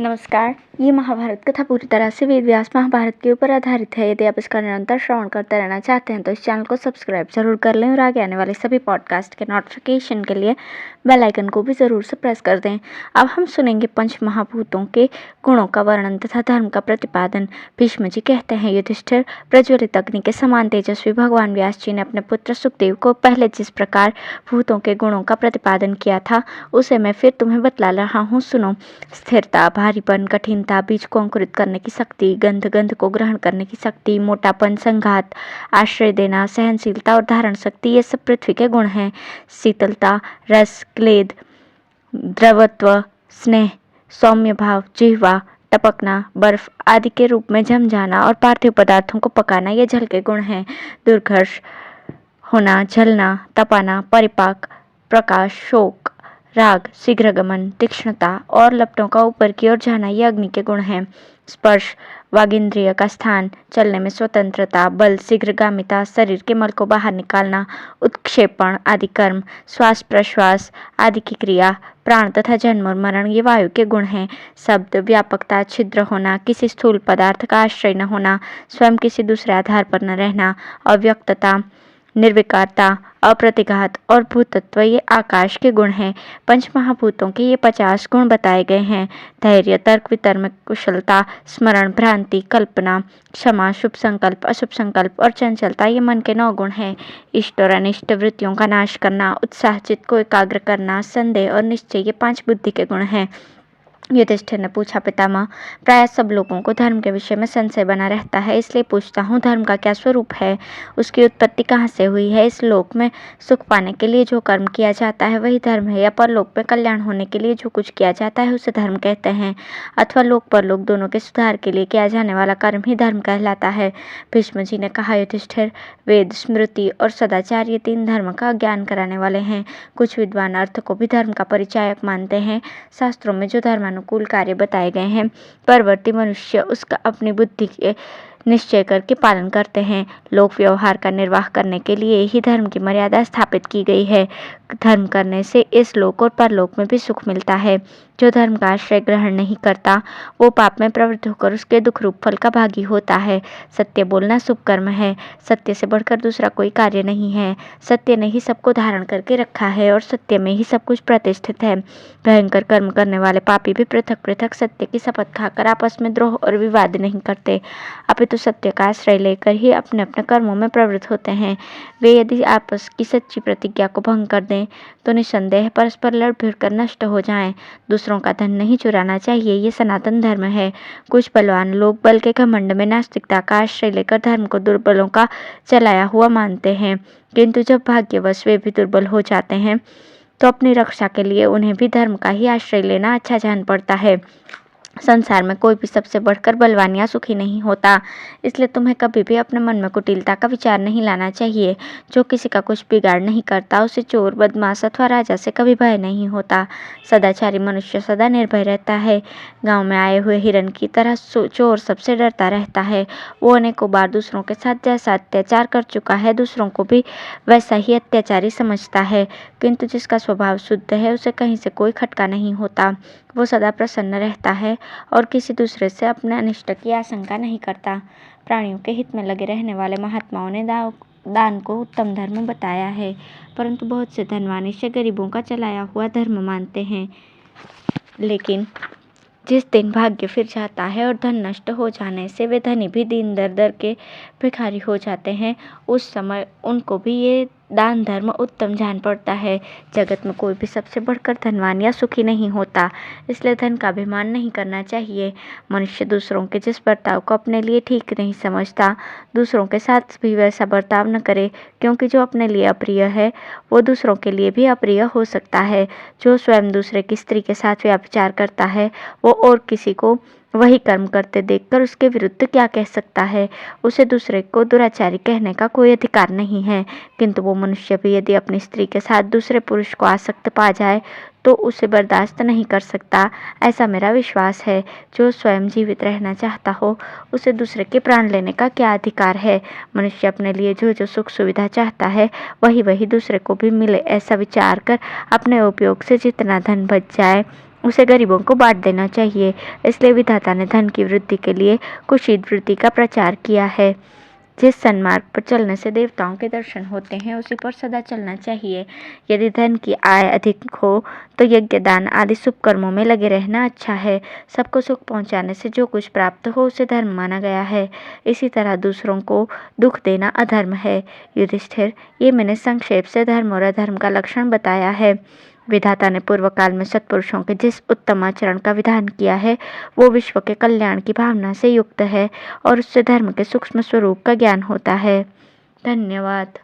नमस्कार। ये महाभारत कथा पूरी तरह से वेद व्यास महाभारत के ऊपर आधारित है। यदि आप इसका निरंतर श्रवण करते रहना चाहते हैं तो इस चैनल को सब्सक्राइब जरूर कर लें और आगे आने वाले सभी पॉडकास्ट के नोटिफिकेशन के लिए बेल आइकन को भी जरूर से प्रेस कर दें। अब हम सुनेंगे पंच महाभूतों के गुणों का वर्णन तथा धर्म का प्रतिपादन। भीष्म जी कहते हैं, युधिष्ठिर, प्रज्वलित अग्नि के समान तेजस्वी भगवान व्यास जी ने अपने पुत्र सुखदेव को पहले जिस प्रकार भूतों के गुणों का प्रतिपादन किया था उसे मैं फिर तुम्हें बतला रहा हूँ, सुनो। स्थिरता, भारीपन, कठिनता, बीज को अंकुरित करने की शक्ति, गंध को ग्रहण करने की शक्ति, मोटापन, संघात, आश्रय देना, सहनशीलता और धारण शक्ति, ये सब पृथ्वी के गुण हैं। शीतलता, रस, क्लेद, द्रवत्व, स्नेह, सौम्य भाव, जिह्वा, टपकना, बर्फ आदि के रूप में जम जाना और पार्थिव पदार्थों को पकाना, ये जल के गुण हैं। दुर्घर्ष होना, जलना, तपाना, परिपाक, प्रकाश, शोक, राग, शीघ्रगमन, तीक्ष्णता और लपटों का ऊपर की ओर जाना, ये अग्नि के गुण हैं। स्पर्श, वागिंद्रिय का स्थान, चलने में स्वतंत्रता, बल, शीघ्रगामिता, शरीर के मल को बाहर निकालना, उत्क्षेपण आदि कर्म, श्वास प्रश्वास आदि की क्रिया, प्राण तथा जन्म और मरण, ये वायु के गुण हैं। शब्द, व्यापकता, छिद्र होना, किसी स्थूल पदार्थ का आश्रय न होना, स्वयं किसी दूसरे आधार पर न रहना, अव्यक्तता, निर्विकारता, अप्रतिघात और भूतत्व, ये आकाश के गुण हैं। पंच महाभूतों के ये 50 गुण बताए गए हैं। धैर्य, तर्क वितर्क में कुशलता, स्मरण, भ्रांति, कल्पना, क्षमा, शुभ संकल्प, अशुभ संकल्प और चंचलता, ये मन के 9 गुण हैं। इष्ट और अनिष्ट वृत्तियों का नाश करना, उत्साह, चित्त को एकाग्र करना, संदेह और निश्चय, ये 5 बुद्धि के गुण हैं। युधिष्ठिर ने पूछा, पितामह, प्राय सब लोगों को धर्म के विषय में संशय बना रहता है, इसलिए पूछता हूँ, धर्म का क्या स्वरूप है? उसकी उत्पत्ति कहाँ से हुई है? इस लोक में सुख पाने के लिए जो कर्म किया जाता है वही धर्म है, या परलोक में कल्याण होने के लिए जो कुछ किया जाता है उसे धर्म कहते हैं, अथवा लोक परलोक दोनों के सुधार के लिए किया जाने वाला कर्म ही धर्म कहलाता है? भीष्म जी ने कहा, युधिष्ठिर, वेद, स्मृति और सदाचार, ये 3 धर्म का ज्ञान कराने वाले हैं। कुछ विद्वान अर्थ को भी धर्म का परिचायक मानते हैं। शास्त्रों में जो धर्मानुकूल कार्य बताए गए हैं, परवर्ती मनुष्य उसका अपनी बुद्धि के निश्चय करके पालन करते हैं। लोक व्यवहार का निर्वाह करने के लिए ही धर्म की मर्यादा स्थापित की गई है। धर्म करने से इस लोक और परलोक में भी सुख मिलता है। जो धर्म का आश्रय ग्रहण नहीं करता वो पाप में प्रवृत्त होकर उसके दुख रूप फल का भागी होता है। सत्य बोलना शुभ कर्म है। सत्य से बढ़कर दूसरा कोई कार्य नहीं है। सत्य ने ही सबको धारण करके रखा है और सत्य में ही सब कुछ प्रतिष्ठित है। भयंकर कर्म करने वाले पापी भी पृथक पृथक सत्य की शपथ खाकर आपस में द्रोह और विवाद नहीं करते, अपितु सत्य का आश्रय लेकर ही अपने अपने कर्मों में प्रवृत्त होते हैं। वे यदि आपस की सच्ची प्रतिज्ञा को भंग कर दें तो निसंदेह परस्पर लड़ भिड़ कर नष्ट हो जाएं। दूसरों का धन नहीं चुराना चाहिए, ये सनातन धर्म है। कुछ बलवान लोग बल के घमंड में नास्तिकता का आश्रय लेकर धर्म को दुर्बलों का चलाया हुआ मानते हैं, किंतु जब भाग्यवश वे भी दुर्बल हो जाते हैं तो अपनी रक्षा के लिए उन्हें भी धर्म का ही आश्रय लेना अच्छा जान पड़ता है। संसार में कोई भी सबसे बढ़कर बलवान या सुखी नहीं होता, इसलिए तुम्हें कभी भी अपने मन में कुटिलता का विचार नहीं लाना चाहिए। जो किसी का कुछ बिगाड़ नहीं करता उसे चोर, बदमाश अथवा राजा से कभी भय नहीं होता। सदाचारी मनुष्य सदा निर्भय रहता है। गांव में आए हुए हिरण की तरह चोर सबसे डरता रहता है। वो अनेकों बार दूसरों के साथ जैसा अत्याचार कर चुका है दूसरों को भी वैसा ही अत्याचारी समझता है, किंतु जिसका स्वभाव शुद्ध है उसे कहीं से कोई खटका नहीं होता। वो सदा प्रसन्न रहता है और किसी दूसरे से अपने अनिष्ट की आशंका नहीं करता। प्राणियों के हित में लगे रहने वाले महात्माओं ने दान को उत्तम धर्म बताया है, परंतु बहुत से धनवान इसे गरीबों का चलाया हुआ धर्म मानते हैं। लेकिन जिस दिन भाग्य फिर जाता है और धन नष्ट हो जाने से वे धनी भी दीन दर दर के भिखारी हो जाते हैं, उस समय उनको भी ये दान धर्म उत्तम जान पड़ता है। जगत में कोई भी सबसे बढ़कर धनवान या सुखी नहीं होता, इसलिए धन का अभिमान नहीं करना चाहिए। मनुष्य दूसरों के जिस बर्ताव को अपने लिए ठीक नहीं समझता दूसरों के साथ भी वैसा बर्ताव न करे, क्योंकि जो अपने लिए अप्रिय है वो दूसरों के लिए भी अप्रिय हो सकता है। जो स्वयं दूसरे की स्त्री के साथ व्यभिचार करता है वो और किसी को वही कर्म करते देखकर उसके विरुद्ध क्या कह सकता है? उसे दूसरे को दुराचारी कहने का कोई अधिकार नहीं है। किंतु वो मनुष्य भी यदि अपनी स्त्री के साथ दूसरे पुरुष को आसक्त पा जाए तो उसे बर्दाश्त नहीं कर सकता, ऐसा मेरा विश्वास है। जो स्वयं जीवित रहना चाहता हो उसे दूसरे के प्राण लेने का क्या अधिकार है? मनुष्य अपने लिए जो जो सुख सुविधा चाहता है वही वही दूसरे को भी मिले, ऐसा विचार कर अपने उपयोग से जितना धन बच जाए उसे गरीबों को बांट देना चाहिए। इसलिए विधाता ने धन की वृद्धि के लिए कुशील वृत्ति का प्रचार किया है। जिस सन्मार्ग पर चलने से देवताओं के दर्शन होते हैं उसी पर सदा चलना चाहिए। यदि धन की आय अधिक हो तो यज्ञ दान आदि शुभ कर्मों में लगे रहना अच्छा है। सबको सुख पहुंचाने से जो कुछ प्राप्त हो उसे धर्म माना गया है। इसी तरह दूसरों को दुख देना अधर्म है। युधिष्ठिर, ये मैंने संक्षेप से धर्म और अधर्म का लक्षण बताया है। विधाता ने पूर्व काल में सत्पुरुषों के जिस उत्तम आचरण का विधान किया है वो विश्व के कल्याण की भावना से युक्त है और उससे धर्म के सूक्ष्म स्वरूप का ज्ञान होता है। धन्यवाद।